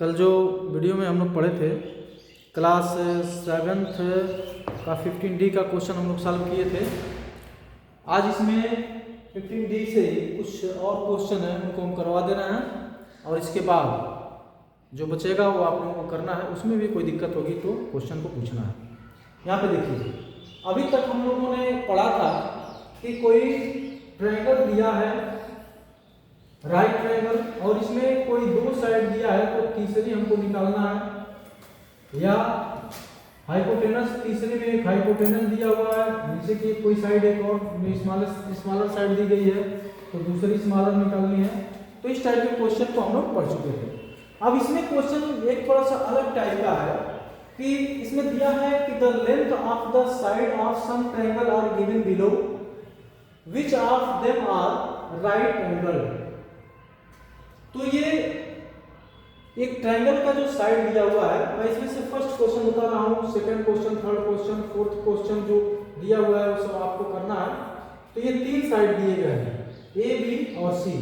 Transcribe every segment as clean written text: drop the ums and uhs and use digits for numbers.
कल जो वीडियो में हम लोग पढ़े थे क्लास 7th का 15D का क्वेश्चन हम लोग सॉल्व किए थे। आज इसमें 15D से कुछ और क्वेश्चन है उनको हम करवा दे रहे हैं और इसके बाद जो बचेगा वो आप लोगों को करना है। उसमें भी कोई दिक्कत होगी तो क्वेश्चन को पूछना है। यहाँ पे देखिए, अभी तक हम लोगों ने पढ़ा था कि कोई ट्रायंगल दिया है, राइट ट्रायंगल, और इसमें कोई दो साइड दिया है तो तीसरी हमको निकालना है, या हाइपोटेनस, तीसरे में एक हाइपोटेनस दिया हुआ है, नीचे की कोई साइड एक और स्मॉलर साइड दी गई है तो दूसरी स्मॉलर निकालनी है। तो इस टाइप के क्वेश्चन को हम लोग पढ़ चुके थे। अब इसमें क्वेश्चन एक थोड़ा सा अलग टाइप का है कि इसमें दिया है कि the length of the side of some triangle are given below, which of them are right angle. तो ये एक ट्रायंगल का जो साइड दिया हुआ है, मैं इसमें से फर्स्ट क्वेश्चन बता रहा हूँ, second question, third question, fourth question जो दिया हुआ है वो सब आपको करना है। तो ये तीन साइड दिए गए हैं, ए, बी और सी,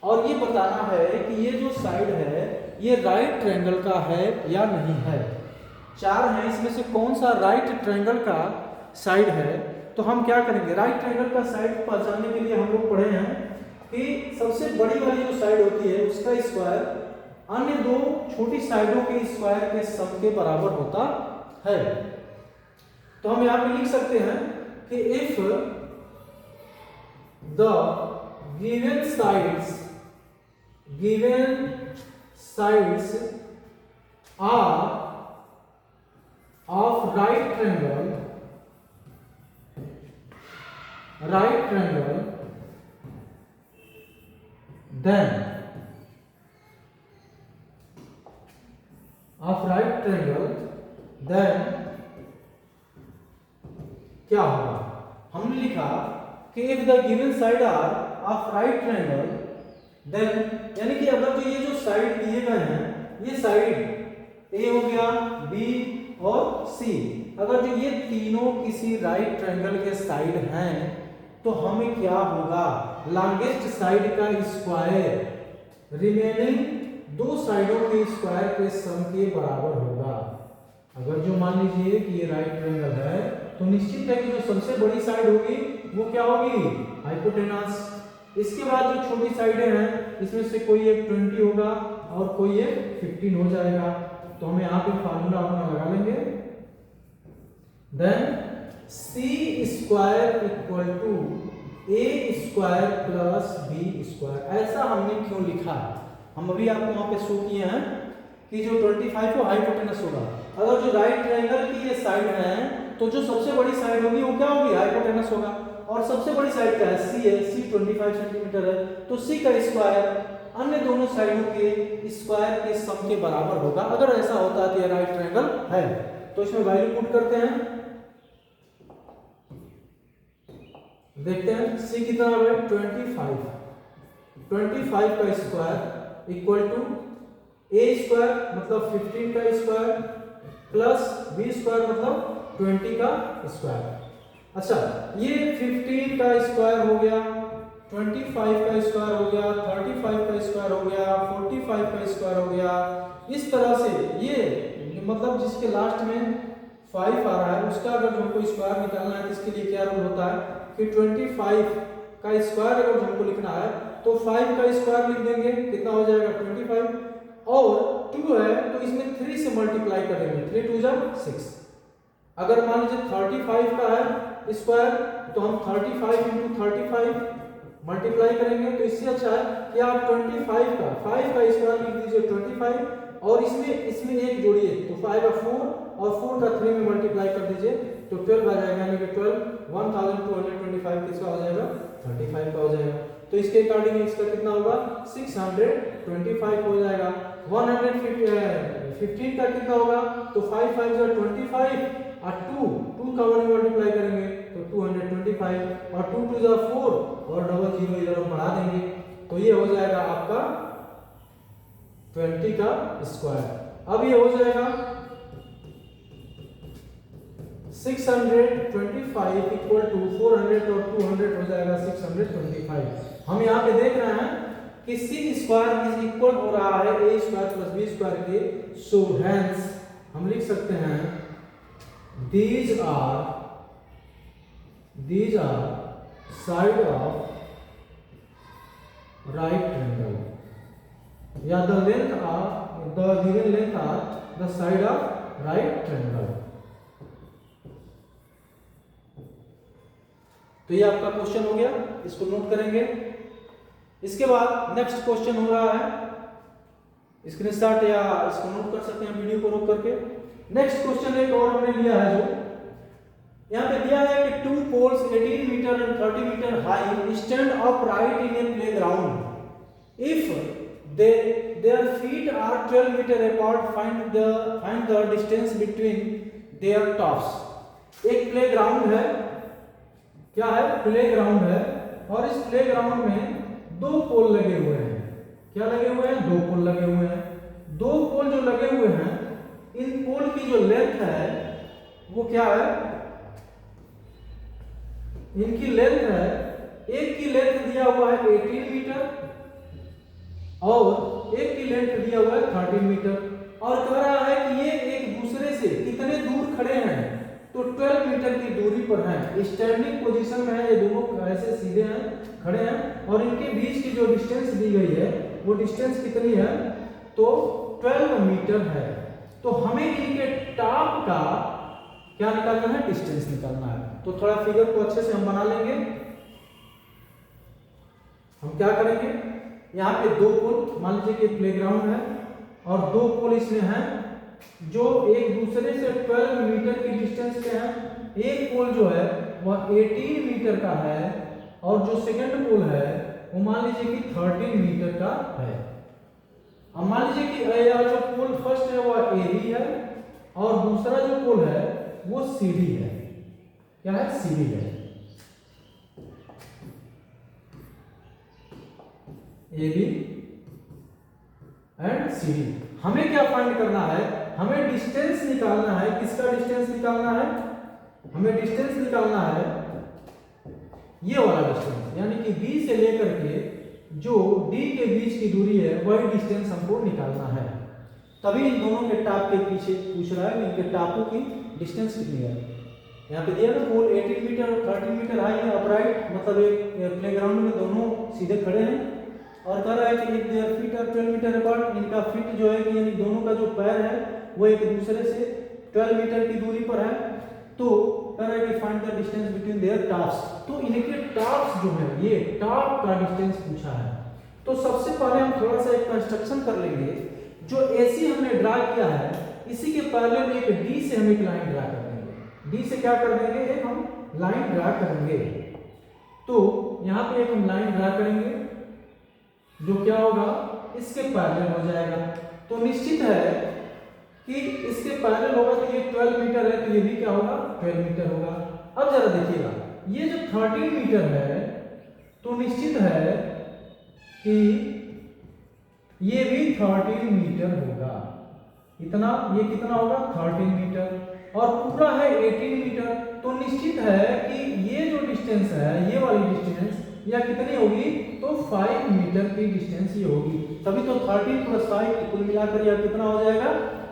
और ये बताना है कि ये जो साइड है ये राइट ट्रायंगल का है या नहीं है। चार हैं, इसमें से कौन सा राइट ट्रायंगल का साइड है। तो हम क्या करेंगे, राइट ट्रायंगल का साइड पहचानने के लिए हम लोग पढ़े हैं कि सबसे बड़ी वाली जो साइड होती है उसका स्क्वायर अन्य दो छोटी साइडों के स्क्वायर के सम के बराबर होता है। तो हम यहां पे लिख सकते हैं कि if the given sides are of right triangle then क्या होगा। हमने लिखा कि if the given side are of right triangle then, यानी कि अगर जो ये जो साइड दिए गए हैं, ये साइड A हो गया, B और C, अगर जो ये तीनों किसी राइट ट्रायंगल के साइड हैं तो हमें क्या होगा, लॉन्गेस्ट साइड का स्क्वायर रिमेनिंग दो साइडों के स्क्वायर के सम के बराबर होगा। अगर जो मान लीजिए कि ये राइट ट्रायंगल है तो निश्चित है कि जो सबसे बड़ी साइड होगी वो क्या होगी, हाइपोटेनस। इसके बाद जो छोटी साइडें हैं इसमें से कोई एक 20 होगा और कोई एक 15 हो जाएगा। तो हम यहाँ पे फार्मूला अपना लगा लेंगे, then C square equal to A square plus B square. ऐसा हमने क्यों लिखा है, हम अभी आपको वहां पे शो किए हैं कि जो 25 वो हाइपोटेनस होगा। अगर जो राइट ट्रायंगल की ये साइड है तो जो सबसे बड़ी साइड होगी वो क्या होगी, हाइपोटेनस होगा। और सबसे बड़ी साइड क्या है, सी है, सी 25 सेंटीमीटर है, तो सी का स्क्वायर अन्य दोनों साइडों के स्क्वायर के सम के बराबर होगा। अगर ऐसा होता है तो ये राइट ट्रायंगल है। तो इसमें वैल्यू पुट करते हैं, देखते हैं सी कितना है, 25 का square equal to A square मतलब 15 का स्क्वायर प्लस बी स्क्वायर मतलब 20 का स्क्वायर। अच्छा, ये 15 का स्क्वायर हो गया, 25 का स्क्वायर हो गया, 35 का स्क्वायर हो गया, 45 का स्क्वायर हो गया। इस तरह से ये मतलब जिसके लास्ट में 5 आ रहा है उसका अगर हमको स्क्वायर निकालना है तो इसके लिए क्या रूल होता है कि 25 का स्क्वायर अगर हमको लिखना है तो 5 का स्क्वायर लिख देंगे, कितना हो जाएगा 25, और 2 है तो इसमें 3 से मल्टीप्लाई कर देंगे, 3 2 जा 6। अगर मान लीजिए 35 का है स्क्वायर तो हम 35 इंटू 35 मल्टीप्लाई करेंगे। तो इससे अच्छा है कि आप 25 का 5 का स्क्वायर लिख दीजिए 25 और इसमें एक जोड़िए तो 5 का 4 और 4 का 3 में मल्टीप्लाई कर दीजिए तो 12 आ जाएगा, यानी कि 12,225 किसका हो जाएगा, 35 का हो जाएगा। तो इसके अकॉर्डिंग इसका कितना होगा, 625 हो जाएगा। 115 का कितना होगा, तो 5 5 जा 25 और 2 का 1 मल्टीप्लाई करेंगे तो 225 और 2 2 जा 4 और डबल जीरो इधर हम बढ़ा देंगे तो ये हो जाएगा आपका 20 का स्क्वायर। अब ये हो जाएगा 625 इक्वल टू 400 और 200 हो जाएगा 625। हम यहाँ पे देख रहे हैं कि सी स्क्वायर इज इक्वल हो रहा है ए स्क्वायर प्लस बी स्क्वायर के, सो हेंस हम लिख सकते हैं these are side of right triangle, या the given length are the side of right triangle। तो ये आपका क्वेश्चन हो गया, इसको नोट करेंगे। इसके बाद नेक्स्ट क्वेश्चन हो रहा है, स्क्रीनशॉट या इसको नोट कर सकते हैं वीडियो को रोक करके। नेक्स्ट क्वेश्चन एक और हमने लिया है, जो यहाँ पे दिया है कि two poles 18 metre and 30 metre high stand upright in a playground, if their feet are 12 meter apart, find the distance between their tops। एक प्लेग्राउंड है, क्या है, प्लेग्राउंड है, और इस प्लेग्राउंड में दो पोल लगे हुए हैं। क्या लगे हुए हैं? दो पोल लगे हुए हैं। दो पोल जो लगे हुए हैं, इन पोल की जो लेंथ है वो क्या है, इनकी लेंथ है, एक की लेंथ दिया हुआ है 18 मीटर और एक की लेंथ दिया हुआ है 30 मीटर, और कह रहा है कि ये एक दूसरे से कितने दूर खड़े हैं, तो 12 मीटर की दूरी पर हैं, स्टैंडिंग पोजीशन में है, ये दोनों ऐसे सीधे हैं, खड़े हैं, और इनके बीच की जो डिस्टेंस दी गई है वो डिस्टेंस कितनी है, तो 12 मीटर है। तो हमें इनके टॉप का क्या निकालना है, डिस्टेंस निकालना है। तो थोड़ा फिगर को अच्छे से हम बना लेंगे। हम क्या करेंगे, यहाँ पे दो पोल, मान लीजिए कि प्लेग्राउंड है और दो पोल इसमें हैं जो एक दूसरे से 12 मीटर की डिस्टेंस पे हैं। एक पोल जो है वह 18 मीटर का है और जो सेकंड पोल है वो मान लीजिए कि 13 मीटर का है। अब मान लीजिए कि जो पोल फर्स्ट है वह एबी है और दूसरा जो पोल है वो सीडी है। क्या है? सीडी है। AB and CD. हमें क्या फाइंड करना है, हमें डिस्टेंस निकालना है। किसका डिस्टेंस निकालना है? हमें डिस्टेंस निकालना है ये वाला डिस्टेंस, यानी कि बी से लेकर के जो डी के बीच की दूरी है वही डिस्टेंस हमको निकालना है। तभी इन दोनों के टॉप के पीछे पूछ रहा है इनके टॉपों की डिस्टेंस कितनी है। यहाँ पे दिया ना पोल 18 मीटर और 13 मीटर हाई है, अपराइट, मतलब एक प्लेग्राउंड में दोनों सीधे खड़े हैं और कह रहा है कि their feet are 12 metre apart. इनका फीट जो है कि यानी दोनों का जो पैर है वो एक दूसरे से 12 मीटर की दूरी पर है। तो कह रहा है कि find the distance between their tops. तो इनके टॉप्स जो है ये टॉप का डिस्टेंस पूछा है। तो सबसे पहले हम थोड़ा सा एक कंस्ट्रक्शन कर लेंगे। जो एसी हमने ड्रा किया है इसी के पैरेलल एक डी से हम एक लाइन ड्रा कर देंगे। डी से क्या कर देंगे, एक हम लाइन ड्रा करेंगे। तो यहाँ पे एक हम लाइन ड्रा करेंगे जो क्या होगा, इसके पैरेलल हो जाएगा। तो निश्चित है कि इसके पैरेलल होगा तो ये 12 मीटर है तो ये भी क्या होगा, 12 मीटर होगा। अब जरा देखिएगा, ये जो 13 मीटर है तो निश्चित है कि ये भी 13 मीटर होगा। इतना, ये कितना होगा, 13 मीटर, और पूरा है 18 मीटर। तो निश्चित है कि ये जो डिस्टेंस है, ये वाली डिस्टेंस या कितनी होगी, तो 5 मीटर की डिस्टेंस ये होगी। तभी तो 13 + 5 कुल मिलाकर यह कितना हो जाएगा,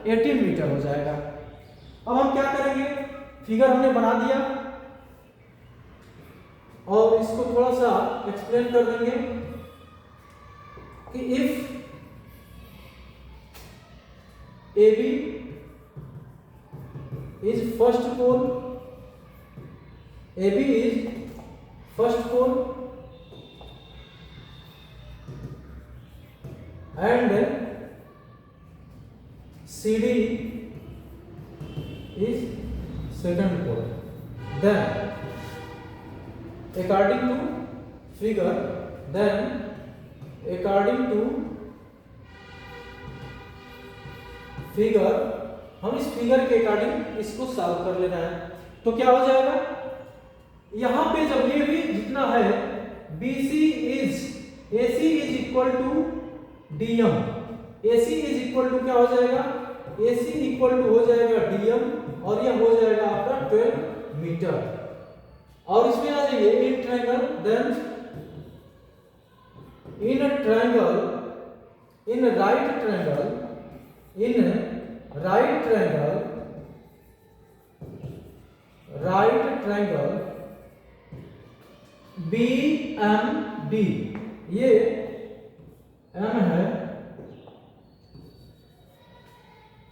18 मीटर हो जाएगा। अब हम क्या करेंगे, फिगर हमने बना दिया और इसको थोड़ा सा एक्सप्लेन कर देंगे कि if AB is first pole, AB is first pole and CD is second pole, then according to figure, हम इस फिगर के अकॉर्डिंग इसको सॉल्व कर लेना है। तो क्या हो जाएगा, यहां पे जब ये भी जितना है BC is AC is equal to DM, AC is equal to क्या हो जाएगा, AC इक्वल टू हो जाएगा DM और यह हो जाएगा आपका 12 मीटर। और इसमें आ जाइए in triangle, then in triangle in right triangle BMD, ये M है,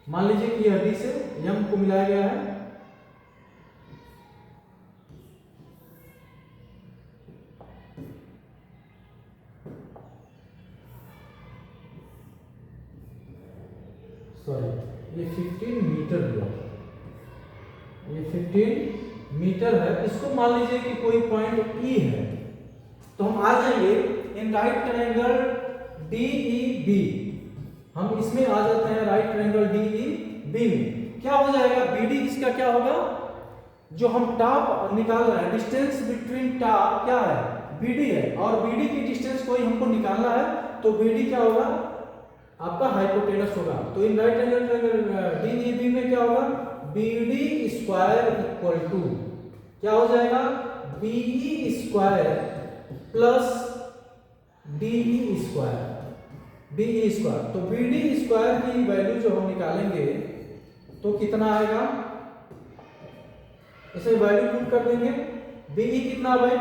मान लीजिए कि यह D से M को मिलाया गया है, सॉरी ये 15 मीटर दिया, ये 15 मीटर है। इसको मान लीजिए कि कोई पॉइंट E है, तो हम आ जाएंगे इन राइट ट्रायंगल DEB, हम इसमें आ जाते हैं राइट ट्रायंगल DEB में। क्या हो जाएगा, BD इसका क्या होगा, जो हम टॉप निकाल रहे हैं, डिस्टेंस बिटवीन टॉप क्या है, BD है, और BD की डिस्टेंस कोई हमको निकालना है, तो BD क्या होगा, आपका हाइपोटेनस होगा। तो in right angle triangle DEB में क्या होगा, BD स्क्वायर इक्वल टू क्या हो जाएगा, BE square plus DE square, तो BD स्क्वायर की वैल्यू जो हम निकालेंगे तो कितना आएगा, इसे वैल्यू पुट कर देंगे। BE कितना भाई,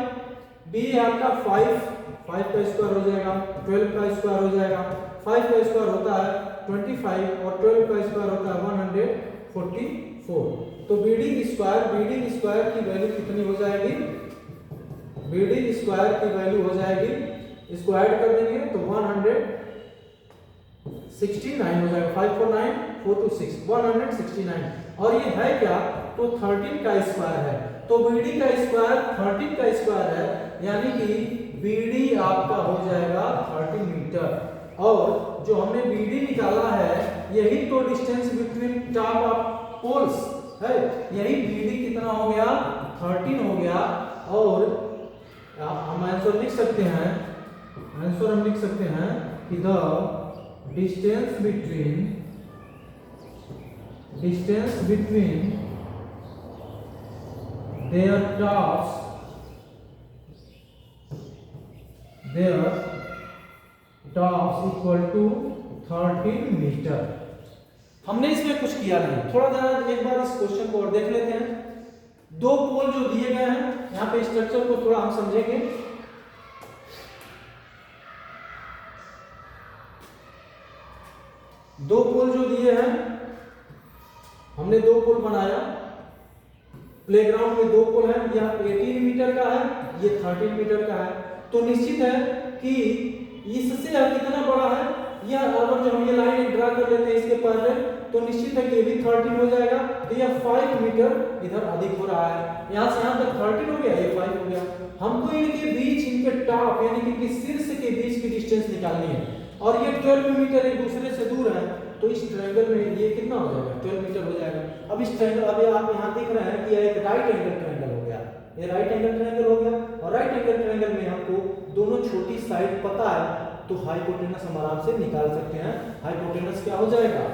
BE आपका 5 का स्क्वायर हो जाएगा, 12 का स्क्वायर हो जाएगा, 5 का स्क्वायर होता है 25 और 12 का स्क्वायर होता है 144। तो BD स्क्वायर की वैल्यू कितनी हो जाएगी, BD स्क्वायर की वैल्यू हो जाएगी, इसको ऐड कर देंगे तो 169 हो जाएगा, 5 4 9 4 2 6 169। और ये है क्या, तो 13 का स्क्वायर है, तो BD का स्क्वायर 13 का स्क्वायर है, यानी कि BD आपका हो जाएगा 30 मीटर। और जो हमने BD निकाला है, यही तो distance between top of poles है, यही BD कितना हो गया, 13 हो गया। और हम आंसर लिख सकते हैं, कि the distance between their tops equal to 13 metre. हमने इसमें कुछ किया नहीं, थोड़ा सा एक बार इस क्वेश्चन को और देख लेते हैं। दो पोल जो दिए गए हैं, यहाँ पे स्ट्रक्चर को थोड़ा हम समझेंगे। दो पोल जो दिए हैं, हमने दो पोल बनाया, प्लेग्राउंड में दो पोल है, यह 18 मीटर का है, ये 13 मीटर का है। तो निश्चित है कि इससे यह कितना बड़ा है, यह अगर जो हम ये लाइन ड्रा कर लेते हैं इसके पैरेलल, तो निश्चित है कि ये भी 13 हो जाएगा। तो यह 5 मीटर इधर अधिक हो रहा है, यहाँ से यहाँ तक 13 हो गया, ये 5 हो गया। हमको इनके बीच, इनके टॉप यानी कि इनके शीर्ष के बीच की डिस्टेंस निकालनी है, और ये 12 मीटर एक दूसरे से दूर है, तो इस ट्रायंगल में ये कितना हो जाएगा, 12 मीटर हो जाएगा। अब इस ट्रायंगल, अभी आप यहाँ देख रहे हैं कि यह एक राइट एंगल ट्रायंगल हो गया, ये राइट एंगल ट्रायंगल हो गया। और राइट एंगल ट्रायंगल में हमको दोनों छोटी साइड पता है, तो हाइपोटेनस हम आराम से निकाल सकते हैं। हाइपोटेनस क्या हो जाएगा,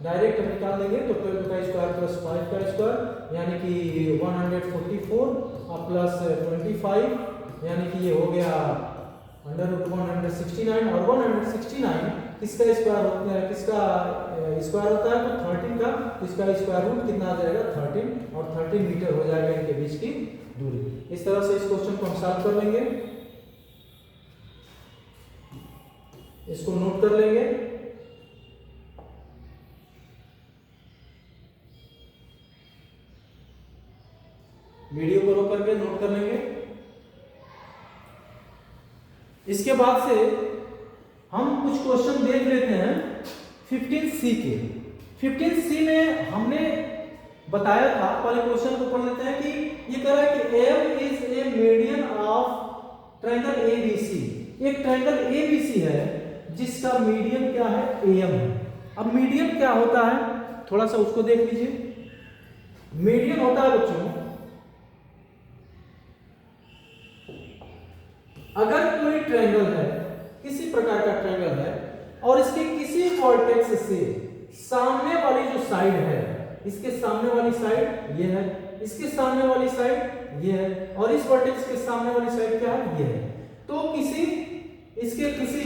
डायरेक्ट हम निकाल देंगे, तो 12 का स्क्वायर प्लस 5 का स्क्वायर यानी कि 144 प्लस 25 यानी कि ये हो गया √169। और 169 किसका स्क्वायर होता है, किसका स्क्वायर होता है, तो 13 का, इसका स्क्वायर रूट कितना आ जाएगा, 13, और 13 मीटर हो जाएगा इनके बीच की दूरी। इस तरह से इस क्वेश्चन को हम सॉल्व कर लेंगे, इसको नोट कर लेंगे। वीडियो को रोक करके नोट कर लेंगे। इसके बाद से हम कुछ क्वेश्चन देख लेते हैं 15C के। 15C में हमने बताया था, पहले क्वेश्चन को पढ़ लेते हैं कि ये कह रहा है कि M is a median of triangle ABC। एक ट्रायंगल ABC है जिसका मीडियन क्या है, AM है। अब मीडियन क्या होता है, थोड़ा सा उसको देख लीजिए। मीडियन होता है बच्चों, अगर कोई ट्रायंगल है, किसी प्रकार का ट्रायंगल है, और इसके किसी वर्टेक्स से सामने वाली जो साइड है, इसके सामने वाली साइड ये है, इसके सामने वाली साइड ये है, और इस वर्टेक्स के सामने वाली साइड क्या है, ये है। तो किसी इस इसके किसी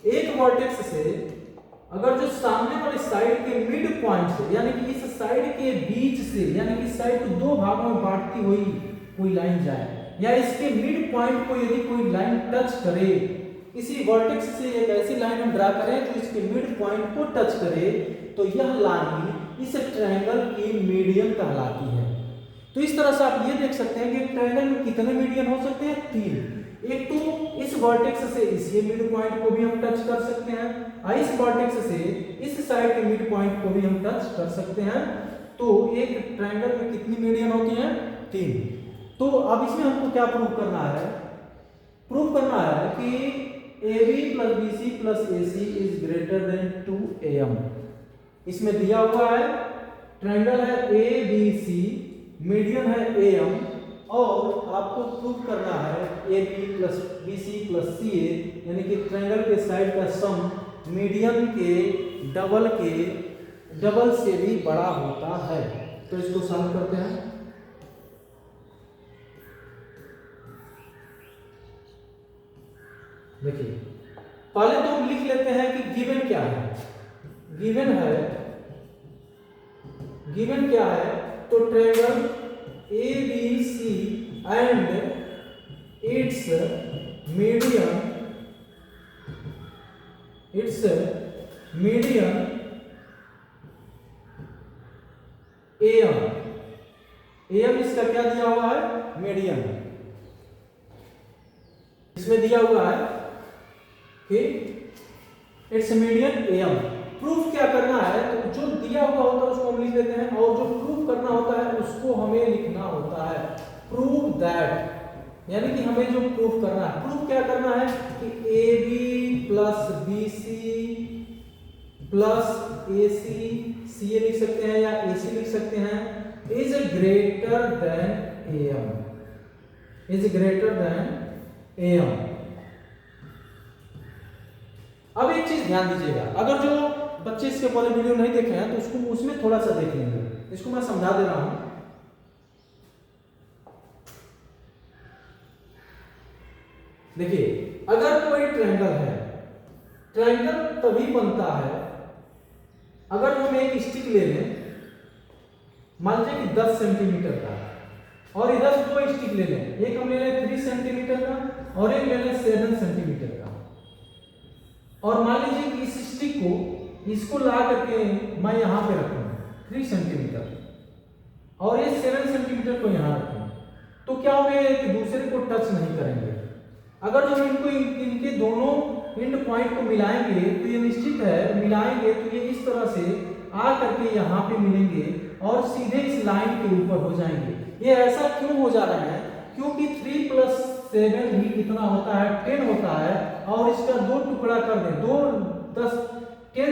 एक वर्टेक्स से अगर जो सामने वाले साइड के मिड पॉइंट से यानी कि इस साइड के बीच से यानी कि साइड को दो भागों में बांटती हुई कोई लाइन जाए या इसके मिड पॉइंट को यदि कोई लाइन टच करे, किसी वर्टेक्स से एक ऐसी लाइन हम ड्रा करें जो इसके मिड पॉइंट को टच करे, तो यह लाइन इस ट्रायंगल की मीडियन कहलाती है। तो इस तरह से आप ये देख सकते हैं कि ट्रायंगल में कितने मीडियन हो सकते हैं? 3। एक तो इस वर्टेक्स से इस ये मिड पॉइंट को भी हम टच कर सकते हैं और इस वर्टेक्स से इस साइड के मिड पॉइंट को भी हम टच कर सकते हैं। तो एक ट्रायंगल में कितनी मीडियन होती हैं? 3। तो अब इसमें हमको क्या प्रूव करना है? प्रूव करना है कि AB plus BC plus AC is greater than 2AM। इसमें दिया हुआ है ट्रायंगल है ABC, मीडियन है AM और आपको प्रूव करना है AB plus BC plus CA यानी कि ट्रायंगल के साइड का सम मीडियन के डबल से भी बड़ा होता है। तो इसको सॉल्व करते हैं। देखिए पहले तो हम लिख लेते हैं कि गिवन क्या है। गिवन क्या है? तो triangle ABC and it's median AM इसका क्या दिया हुआ है? मीडियन। इसमें दिया हुआ है कि इट्स मीडियन AM। प्रूफ क्या करना है? तो जो दिया हुआ होता है उसको हम लिख देते हैं और जो प्रूफ करना होता है उसको हमें लिखना होता है। प्रूव दैट यानी कि हमें जो प्रूफ करना है, प्रूफ क्या करना है कि AB plus BC plus AC, CA लिख सकते हैं या AC लिख सकते हैं, is greater then AM, is greater then AM। अब एक चीज ध्यान दीजिएगा, अगर जो बच्चे इसके पहले वीडियो नहीं देखे हैं तो उसको उसमें थोड़ा सा देख लेंगे। इसको मैं समझा दे रहा हूं। देखिए अगर कोई ट्रायंगल है, ट्रायंगल तभी बनता है अगर हम एक स्टिक ले लें, मान लीजिए कि 10 सेंटीमीटर का और इधर दो स्टिक ले लें, एक हम ले लें 3 सेंटीमीटर का और एक ले लें 7 सेंटीमीटर का, और मान लीजिए कि इस स्टिक को इसको ला करके मैं यहां पे रखूं 3 सेंटीमीटर और ये 7 सेंटीमीटर को यहां रखें, तो क्या होगा? एक दूसरे को टच नहीं करेंगे। अगर जो इनको इनके दोनों एंड पॉइंट को मिलाएंगे तो ये निश्चित है मिलाएंगे तो ये इस तरह से आ करके यहाँ पे मिलेंगे और सीधे इस लाइन के ऊपर हो जाएंगे। ये ऐसा क्यों हो जा रहा है? क्योंकि 3 + 7 भी कितना होता है? 10 होता है और इसका दो टुकड़ा कर दें, 10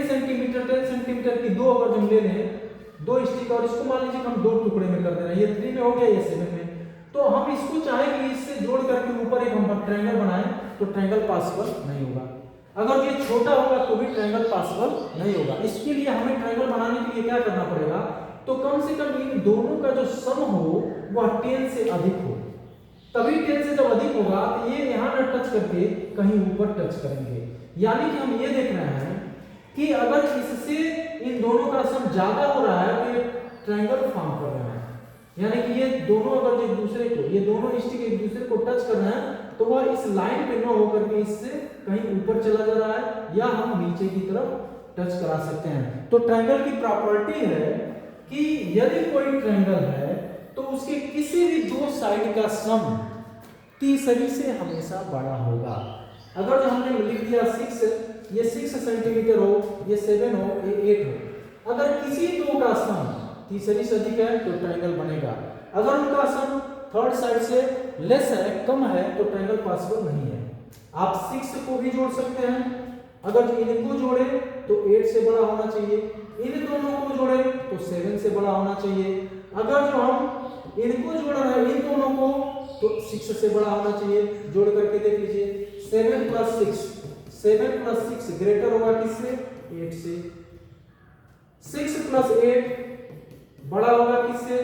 सेंटीमीटर की दो अगर हम ले लें, दो स्टिक और इसको मान लीजिए हम दो टुकड़े में कर दे रहे हैं, ये 3 में हो गया, ये 7 में, तो हम इसको चाहेंगे इससे जोड़ करके ऊपर एक हम ट्रायंगल बनाएं तो ट्रायंगल पॉसिबल नहीं होगा। अगर ये छोटा होगा तो भी ट्रायंगल पॉसिबल नहीं होगा। इसके लिए हमें ट्रायंगल बनाने के लिए क्या करना पड़ेगा? तो कम से कम इन दोनों का जो सम हो वह 10 से अधिक हो, तभी 10 से जब अधिक होगा तो ये यहाँ न टच करके कहीं ऊपर टच करेंगे। यानी कि हम ये देख रहे हैं कि अगर इससे इन दोनों का सम ज्यादा हो रहा है तो ये ट्रायंगल फॉर्म कर रहे हैं, यानी कि ये दोनों अगर एक दूसरे को, ये दोनों स्टिक एक दूसरे को टच कर रहे हैं तो वह इस लाइन पे न होकर के इससे कहीं ऊपर चला जा रहा है या हम नीचे की तरफ टच करा सकते हैं। तो ट्रायंगल की प्रॉपर्टी है कि यदि कोई ट्रायंगल है तो उसके किसी भी दो साइड का सम तीसरी से हमेशा बड़ा होगा। अगर जो हमने लिख दिया 6, ये 6 सेंटीमीटर हो, ये 7 हो, ये 8 हो, अगर किसी दो का सम तीसरी से अधिक है तो ट्रायंगल बनेगा। अगर उनका सम थर्ड साइड से लेस है, कम है, तो ट्रायंगल पॉसिबल नहीं है। आप 6 को भी जोड़ सकते हैं, अगर इनको जोड़े तो 8 से बड़ा होना चाहिए, इन दोनों को जोड़े तो 7 से बड़ा होना चाहिए। अगर जो हम इनको जोड़ रहे हैं इन दोनों को तो 6 से बड़ा होना चाहिए। जोड़ करके देख लीजिए 7 + 6 ग्रेटर होगा किससे? 8 से। 6 + 8 बड़ा होगा किससे?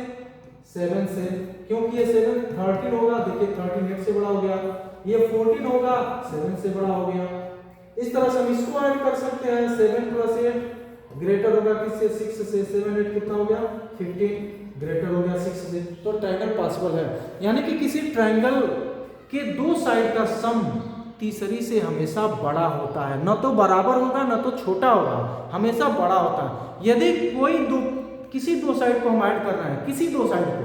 7 से, क्योंकि ये 7 13 होगा, देखिए 13 8 से बड़ा हो गया। ये 14 होगा 7 से बड़ा हो गया। इस तरह से हम इसको ऐड कर सकते हैं, 7 + 8 ग्रेटर होगा किससे, 6 से। 7 8 कितना हो गया 15, ग्रेटर हो गया 6 से। तो ट्रायंगल पॉसिबल है, यानी कि किसी ट्रायंगल के दो साइड का सम तीसरी से हमेशा बड़ा होता है, न तो बराबर होगा न तो छोटा होगा, हमेशा बड़ा होता है। यदि किसी दो साइड को हम ऐड कर रहे हैं, किसी दो साइड को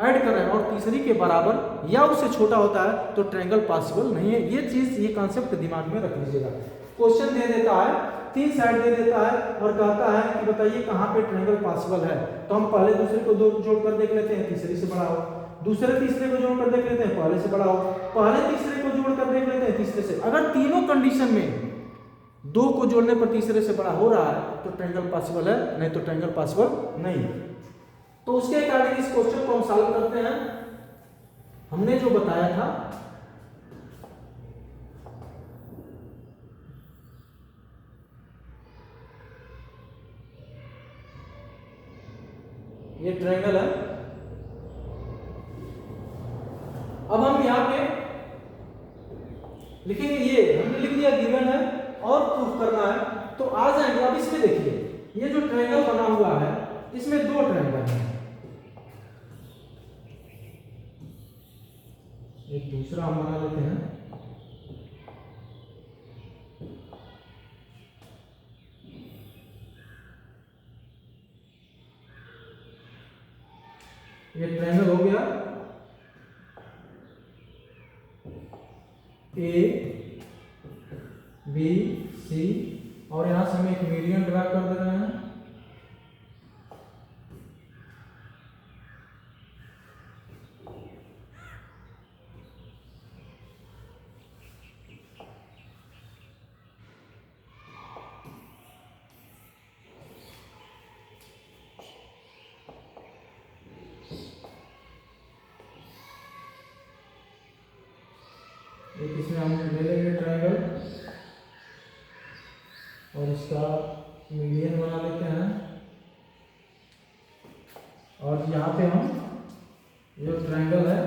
ऐड कर रहे हैं और तीसरी के बराबर या उससे छोटा होता है तो ट्रायंगल पॉसिबल नहीं है। ये चीज, ये कॉन्सेप्ट दिमाग में रख लीजिएगा। क्वेश्चन दे देता है, 3 साइड दे देता है और कहता है कि बताइए कहाँ पे ट्रायंगल पॉसिबल है, तो हम पहले दूसरे को जोड़कर देख लेते हैं, तीसरे से बड़ा हो। दूसरे तीसरे को जोड़कर देख लेते हैं, पहले से बड़ा हो। पहले तीसरे को जोड़कर देख लेते हैं, तीसरे से। अगर तीनों कंडीशन में 2 को जोड़ने पर तीसरे से बड़ा हो रहा है तो ट्रायंगल पॉसिबल है, नहीं तो ट्रायंगल पॉसिबल नहीं है। तो उसके अकॉर्डिंग इस क्वेश्चन को हम सॉल्व करते हैं। हमने जो बताया था ये ट्रायंगल है। अब हम यहां पे लिखेंगे, ये हमने लिख दिया गिवन है और प्रूफ करना है, तो आ जाएंगे। अब इसमें देखिए, ये जो ट्रायंगल बना हुआ है इसमें 2 ट्रायंगल है, एक दूसरा हम बना लेते हैं। ये ट्रायंगल हो गया ए बी सी, और यहां से हम एक मीडियन ड्रा कर दे रहे हैं। एक इसमें हम ले लेंगे ट्रायंगल और इसका मीडियन बना लेते हैं, और यहाँ पे हम जो ट्रायंगल है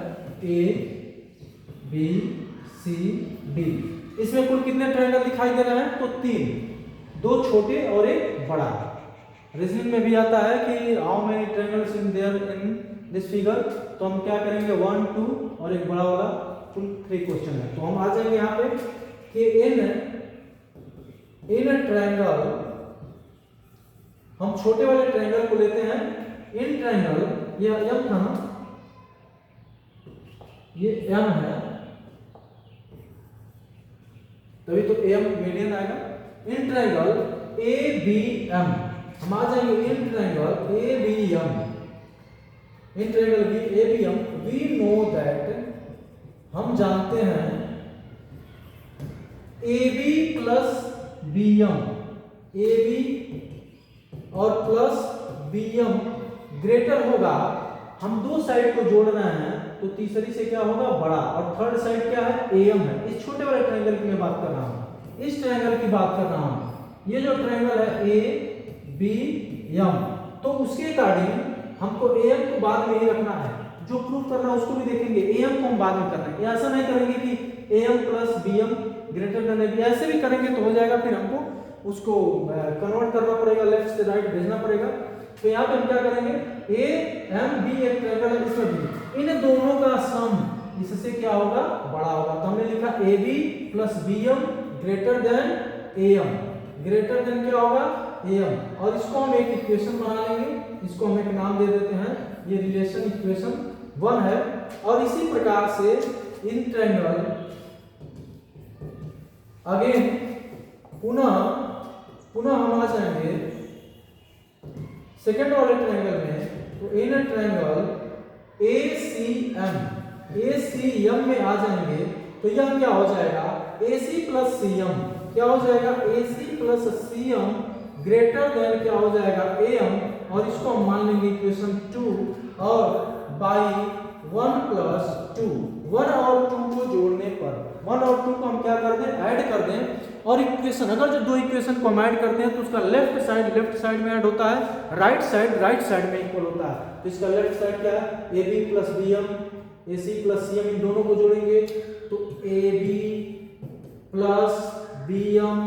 ए बी सी डी, इसमें कुल कितने ट्रायंगल दिखाई दे रहे हैं, तो 3, 2 छोटे और एक बड़ा। रीजनिंग में भी आता है कि how many triangles in there in this figure, तो हम क्या करेंगे 1 2 और एक बड़ा वाला, कुल 3 क्वेश्चन है। तो हम आ जाएंगे यहाँ पे कि इन ट्रायंगल, हम छोटे वाले ट्रायंगल को लेते हैं। इन ट्रायंगल, ये एम था ना, ये एम है, तभी तो एम मीडियन आएगा। In triangle A B M, हम आ जाएंगे in triangle A B M, in triangle A B M, we know that, हम जानते हैं AB प्लस BM, AB और प्लस BM ग्रेटर होगा। हम 2 साइड को जोड़ रहे हैं तो तीसरी से क्या होगा, बड़ा, और थर्ड साइड क्या है, AM है। इस छोटे वाले ट्रायंगल की मैं बात कर रहा हूं, इस ट्रायंगल की बात कर रहा हूं। ये जो ट्रायंगल है ABM, तो उसके अकॉर्डिंग हमको AM को बाद में ही रखना है, जो प्रूफ करना है उसको भी देखेंगे। AM को हम बाद में करना है, ऐसा नहीं करेंगे कि AM plus BM greater than AB, ऐसे भी करेंगे तो हो जाएगा, फिर हमको उसको कन्वर्ट करना पड़ेगा, लेफ्ट से राइट भेजना पड़ेगा। तो यहाँ पे हम क्या करेंगे, AMB एक ट्रायंगल है, इसमें भी इन दोनों का सम इससे क्या होगा, बड़ा होगा। तो हमने लिखा AB plus BM greater than AM, greater than क्या होगा, AM, और इसको हम एक इक्वेशन बना लेंगे, इसको हम एक नाम दे देते हैं, ये रिलेशन इक्वेशन 1 है। और इसी प्रकार से इन ट्रायंगल अगेन पुनः हम आ जाएंगे सेकेंड वाले ट्रायंगल में। तो इन ट्रायंगल ACM में आ जाएंगे तो यह क्या हो जाएगा, AC प्लस CM, क्या हो जाएगा, AC plus CM greater than क्या हो जाएगा, AM, और इसको हम मान लेंगे इक्वेशन 2, और बाई 1 प्लस 2, 1 और 2 को जोड़ने पर 1 और 2 को हम क्या कर दें, ऐड कर दें, और इक्वेशन, अगर जो 2 इक्वेशन को हम ऐड करते हैं तो उसका लेफ्ट साइड में ऐड होता है, राइट साइड में इक्वल होता है। तो इसका लेफ्ट साइड क्या है, AB plus BM, AC plus CM, इन दोनों को जोड़ेंगे तो A B plus B M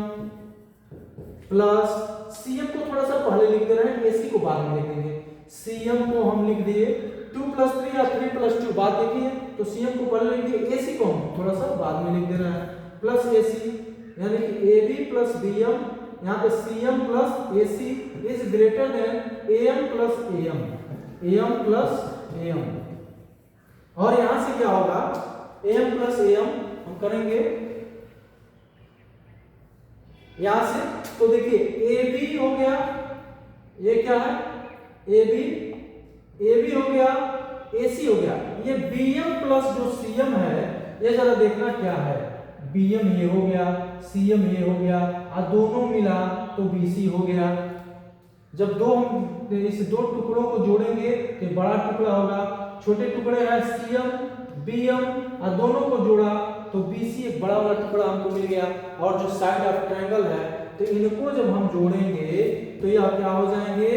plus C M को थोड़ा सा पहले लिख दे रहे हैं, ए सी को बाद में लिख देंगे। सी एम को हम लिख दिए 2 + 3 या 3 + 2 बात देखिए, तो सी एम को पहले लिख दिए, ए सी को हम थोड़ा सा बाद में लिख दे रहे हैं प्लस ए सी, यानी कि A B plus B M, यहाँ पे C M plus A C is greater than A M plus A M, A M plus A M. और यहां से क्या होगा, A M plus A M हम करेंगे यहां से, तो देखिए ए बी हो गया, ये क्या है ए बी हो गया, ए सी हो गया, ये बी एम प्लस जो सी एम है, ये जरा देखना क्या है, बी एम ये हो गया, सी एम ये हो गया, और दोनों मिला तो बी सी हो गया। जब दो हम इस दो टुकड़ों को जोड़ेंगे तो बड़ा टुकड़ा होगा, छोटे टुकड़े हैं सी एम बी एम, और दोनों को जोड़ा तो बी सी एक बड़ा वाला टुकड़ा हमको मिल गया। और जो साइड ऑफ ट्रायंगल है, तो इनको जब हम जोड़ेंगे तो यह क्या हो जाएंगे,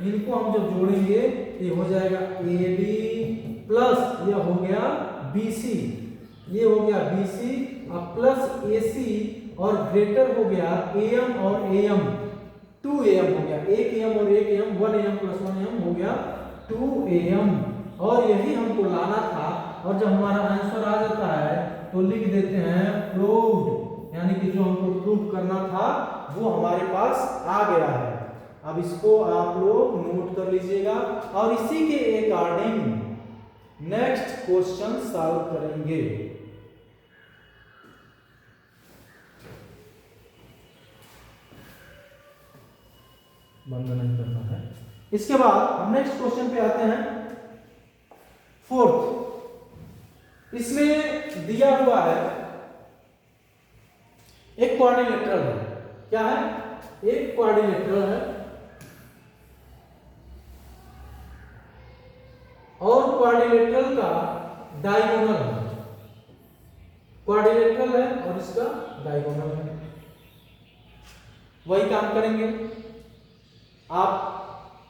इनको हम जब जोड़ेंगे ये हो जाएगा ए बी प्लस यह हो गया बी सी, ये हो गया बी सी और प्लस ए सी, और ग्रेटर हो गया ए एम और ए एम, 2 ए एम हो गया, 1 ए एम और 1 A M, 1 A M plus 1 A M हो गया 2 ए एम। और यही हमको लाना था, और जब हमारा आंसर आ जाता है तो लिख देते हैं प्रूव्ड, यानी कि जो हमको प्रूव करना था वो हमारे पास आ गया है। अब इसको आप लोग नोट कर लीजिएगा, और इसी के अकॉर्डिंग नेक्स्ट क्वेश्चन सॉल्व करेंगे। बंद नहीं करना है। इसके बाद हम नेक्स्ट क्वेश्चन पे आते हैं, 4th। इसमें दिया हुआ है एक क्वाड्रिलेटरल है, क्या है, एक क्वाड्रिलेटरल है, और क्वाड्रिलेटरल का डायगोनल है, क्वाड्रिलेटरल है और इसका डायगोनल है। वही काम करेंगे, आप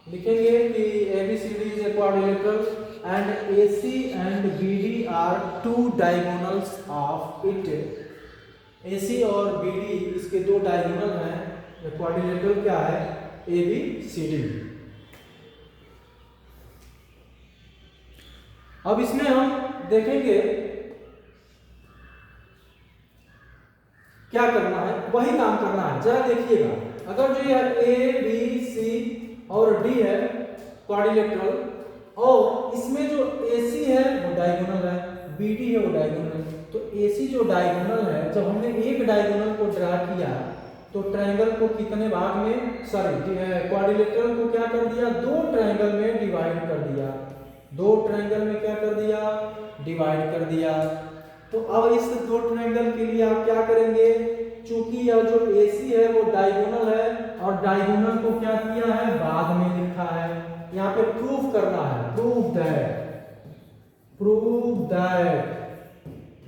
लिखेंगे कि ABCD is a quadrilateral and AC and BD are 2 diagonals of it। AC और BD इसके 2 डायगोनल हैं। क्वाड्रिलेटरल क्या है, ABCD। अब इसमें हम देखेंगे क्या करना है, वही काम करना है। जरा देखिएगा, अगर जो यह ए बी सी और डी है क्वाड्रिलेटरल, और इसमें जो AC है वो डायगोनल है, BD है वो डायगोनल है, तो AC जो डायगोनल है, जब हमने एक डायगोनल को ड्रा किया तो ट्रायंगल को कितने भाग में, सॉरी क्वाड्रिलेटरल को क्या कर दिया, 2 ट्रायंगल में डिवाइड कर दिया, 2 ट्रायंगल में क्या कर दिया, डिवाइड कर दिया। तो अब इस 2 ट्रायंगल के लिए आप क्या करेंगे, चूंकि यह जो AC है वो डायगोनल है, और डायगोनल को क्या किया है, बाद में लिखा है, यहाँ पे प्रूफ करना है, प्रूव दैट,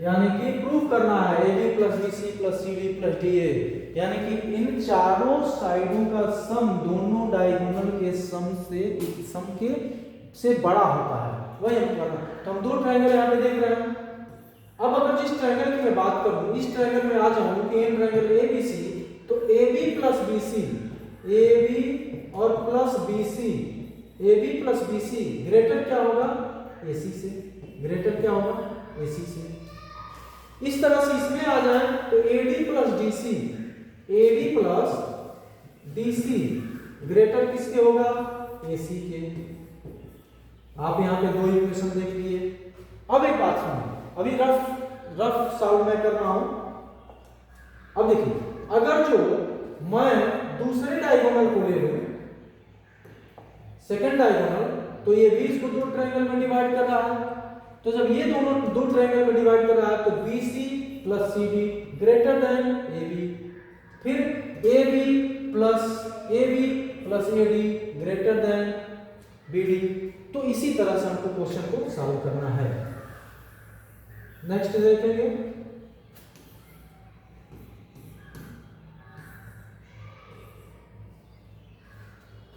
यानी कि प्रूफ करना है AB + BC + CD + DA, यानी कि इन चारों साइडों का सम दोनों डायगोनल के सम से बड़ा होता है, वही हम करना। तो हम 2 ट्रायंगल यहाँ पे देख रहे हैं। अब अगर जिस ट्रायंगल की मैं बात करूं, इस ट्रायंगल में आ जाऊं कि एन ट्रायंगल ABC, तो AB + BC, AB और plus BC, AB + BC greater क्या होगा, AC से, ग्रेटर क्या होगा, AC से। इस तरह से इसमें आ जाए तो AD + DC, AD + DC greater किसके होगा, AC के। आप यहाँ पे 2 इक्वेशन देख लिए। अब एक बात सुनो, अभी रफ सॉल्व मैं कर रहा हूं। अब देखिए, अगर जो मैं दूसरे डायगोनल को ले लूं, सेकंड डायगोनल, तो ये भी इसको 2 ट्रायंगल में डिवाइड कर रहा है, तो जब ये दोनों 2 ट्रायंगल में डिवाइड कर रहा है तो BC + CD greater than AB, फिर AB + AD greater than BD। तो इसी तरह से हमको क्वेश्चन को सॉल्व करना है। नेक्स्ट देखेंगे,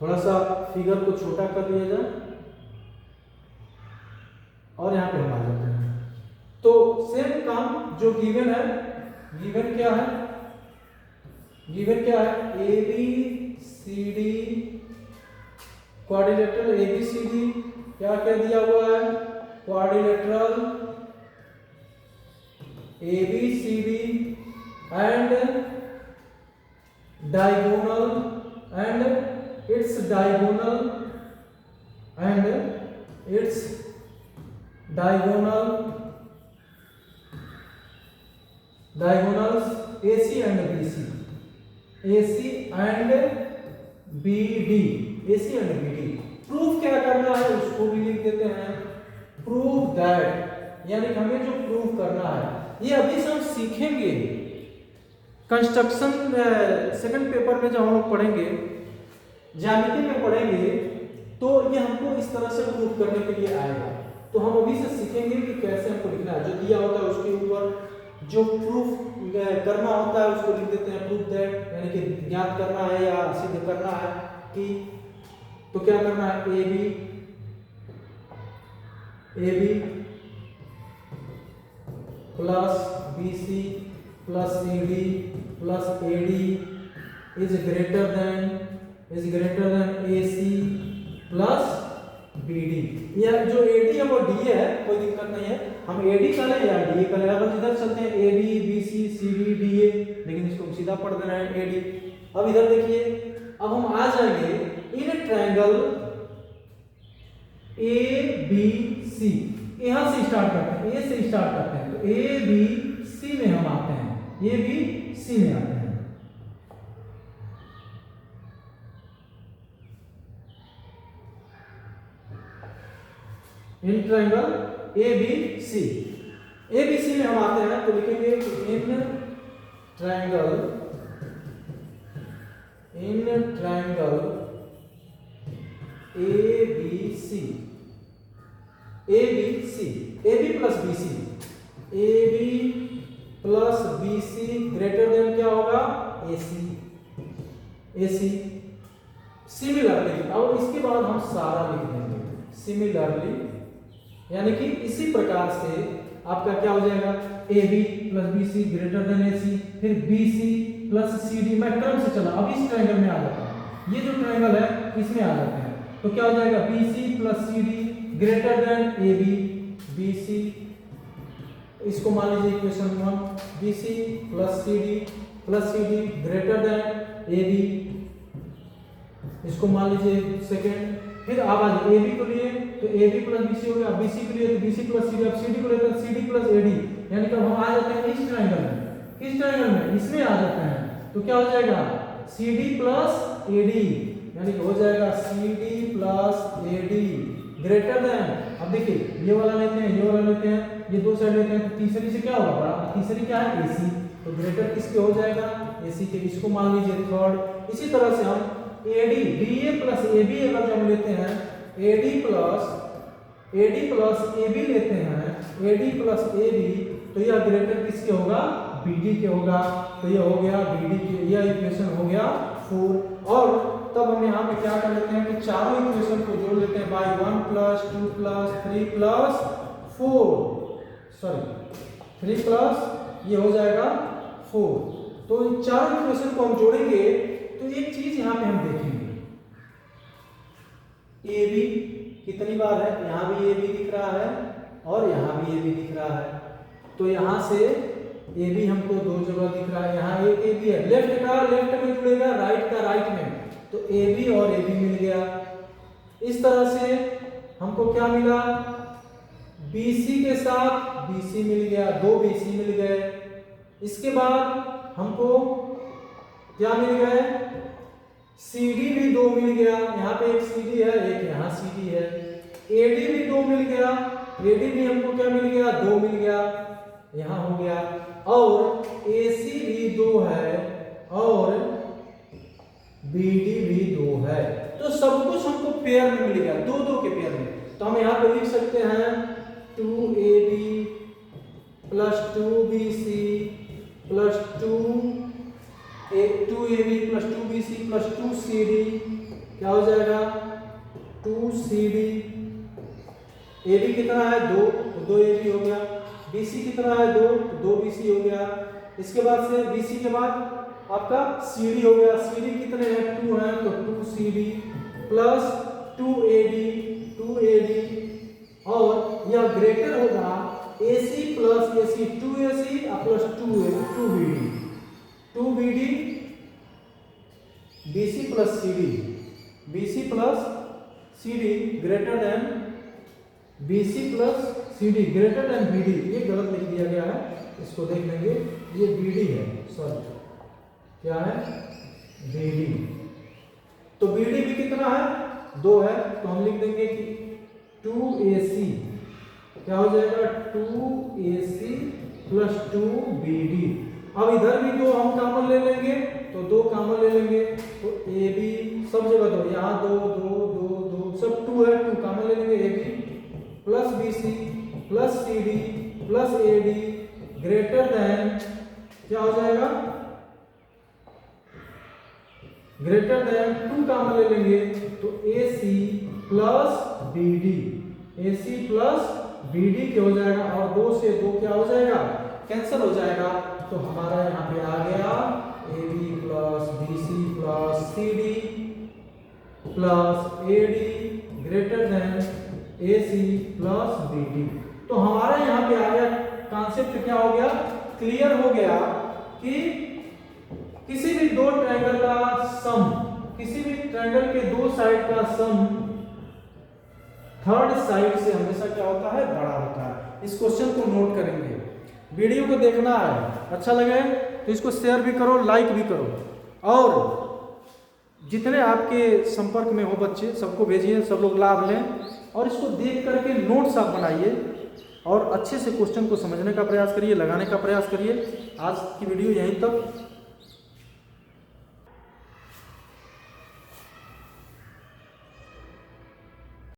थोड़ा सा फिगर को छोटा कर लिया जाए, और यहां पे हम आ जाते हैं। तो सेम काम जो गिवन है, गिवन क्या है, गिवन क्या है, A B C D quadrilateral A B C D, क्या क्या दिया हुआ है, quadrilateral A B C D and diagonal and its diagonal and its diagonals AC and BC, AC and BD, AC and BD। Proof क्या करना है उसको भी लिख देते हैं, प्रूफ दैट, यानी हमें जो प्रूफ करना है ये अभी से हम सीखेंगे कंस्ट्रक्शन सेकंड पेपर में जब हम लोग पढ़ेंगे, ज्यामिति में पढ़ेंगे, तो ये हमको इस तरह से प्रूफ करने के लिए आएगा। तो हम अभी से सीखेंगे कि कैसे हमको लिखना है, जो दिया होता है उसके ऊपर जो प्रूफ करना होता है उसको लिख देते हैं प्रूफ दैट, यानी कि ज्ञात करना है या सिद्ध करना है कि, तो क्या करना है, A B plus B C plus C D plus A D is greater than A C plus B D. या जो ए डी है वो डी है, कोई दिक्कत नहीं है, हम ए डी करें या डी ए करें, अगर इधर चलते हैं A B B C C D D A, लेकिन इसको सीधा पढ़ देना है ए डी। अब इधर देखिए, अब हम आ जाएंगे इन ट्रायंगल ए बी सी, यहां से स्टार्ट करते हैं, ए से स्टार्ट करते हैं, तो ए बी सी में हम आते हैं, ए बी सी में आते हैं। In triangle A B C, A B C में हम आते हैं तो लिखेंगे in triangle A B C, A B plus B C, A B plus B C greater than क्या होगा, ए सी। सिमिलरली, और इसके बाद हम सारा लिख देंगे सिमिलरली, यानी कि इसी प्रकार से आपका क्या हो जाएगा, A B plus B C greater than A C, फिर B C plus C D, मैं क्रम से चला, अब इस ट्रायंगल में आ जाता है, ये जो ट्रायंगल है इसमें आ जाते हैं, तो क्या हो जाएगा, B C plus C D greater than A B, B C, इसको मान लीजिए equation 1, B C plus C D greater than A B, इसको मान लीजिए सेकेंड। फिर आप आ जाए ए बी को लिए तो A B plus B C हो गया, बी सी को लिए तो B C plus C D, अब सी डी को लेते हैं C D plus A D, यानी कि हम आ जाते हैं इस ट्रायंगल में, किस ट्रायंगल में, इसमें आ जाते हैं, तो क्या हो जाएगा, C D plus A D, यानी कि हो जाएगा C D plus A D greater than, अब देखिए ये वाला लेते हैं, ये वाला लेते हैं, ये दो साइड लेते हैं, तो तीसरी से क्या होगा, बड़ा तीसरी क्या है, AC, तो ग्रेटर किसके हो जाएगा, AC के, इसको मान लीजिए थर्ड। इसी तरह से हम AD DA प्लस AB अगर हम लेते हैं, AD प्लस AB लेते हैं, AD प्लस AB, तो यह ग्रेटर किसके होगा, BD के होगा, तो यह हो गया BD के, यह इक्वेशन हो गया 4। और तब हम यहाँ पे क्या कर लेते हैं कि चारों इक्वेशन को जोड़ लेते हैं by 1 plus 2 plus 3 plus 3 plus ये हो जाएगा 4। तो इन चारों इक्वेशन को हम जोड़ेंगे तो एक चीज यहाँ पे हम देखेंगे, ए बी कितनी बार है, यहाँ भी ए बी दिख रहा है और यहाँ भी ए बी दिख रहा है, तो यहाँ से ए बी हमको दो जगह दिख रहा है, यहाँ एक ए बी है, लेफ्ट का लेफ्ट में जुड़ेगा, राइट का राइट में, तो ए बी और ए बी मिल गया। इस तरह से हमको क्या मिला, BC के साथ BC मिल गया, दो BC मिल गए। इसके बाद हमको क्या मिल गए, CD भी दो मिल गया, यहाँ पे एक CD है, एक यहाँ CD है। AD भी दो मिल गया, AD भी हमको क्या मिल गया, दो मिल गया, यहाँ हो गया। और AC भी दो है और BD भी दो है, तो सब कुछ हमको पेयर में मिल गया, दो दो के पेयर में। तो हम यहाँ पे लिख सकते हैं 2AB plus 2BC plus 2AB plus 2BC plus 2CD, क्या हो जाएगा 2CD। AB कितना है, दो, तो 2AB हो गया। BC कितना है 2, तो 2 BC हो गया। इसके बाद से BC के बाद आपका CD हो गया। CD कितने हैं 2 हैं, तो 2 CD प्लस 2 AD और यह ग्रेटर होगा AC plus AC 2 AC plus 2 BD 2 BD BC plus CD greater than BC plus CD greater than BD। ये गलत लिख दिया गया है, इसको देख लेंगे। ये BD है, सॉरी क्या है BD। तो BD भी कितना है 2 है, तो हम लिख देंगे कि 2AC क्या हो जाएगा 2AC प्लस 2BD। अब इधर भी 2 हम कॉमन ले लेंगे, तो 2 कॉमन ले लेंगे, तो AB सब जगह 2, यहाँ 2 2 2 2 सब 2 है, 2 कॉमन ले लेंगे। AB plus BC plus CD plus AD greater than क्या हो जाएगा ग्रेटर देन 2 कॉमन ले लेंगे, तो AC प्लस BD क्या हो जाएगा, और 2 से 2 क्या हो जाएगा कैंसिल हो जाएगा। तो हमारा यहाँ पे आ गया AB plus BC plus CD plus AD greater than AC plus BD। तो हमारा यहाँ पे आ गया कॉन्सेप्ट, क्या हो गया क्लियर हो गया कि किसी भी दो ट्रायंगल का सम, किसी भी ट्रायंगल के 2 साइड का सम थर्ड साइड से हमेशा क्या होता है बड़ा होता है। इस क्वेश्चन को नोट करेंगे, वीडियो को देखना है, अच्छा लगे तो इसको शेयर भी करो, लाइक भी करो, और जितने आपके संपर्क में हो बच्चे सबको भेजिए, सब लोग लाभ लें, और इसको देख करके नोट्स आप बनाइए और अच्छे से क्वेश्चन को समझने का प्रयास करिए, लगाने का प्रयास करिए। आज की वीडियो यहीं तक।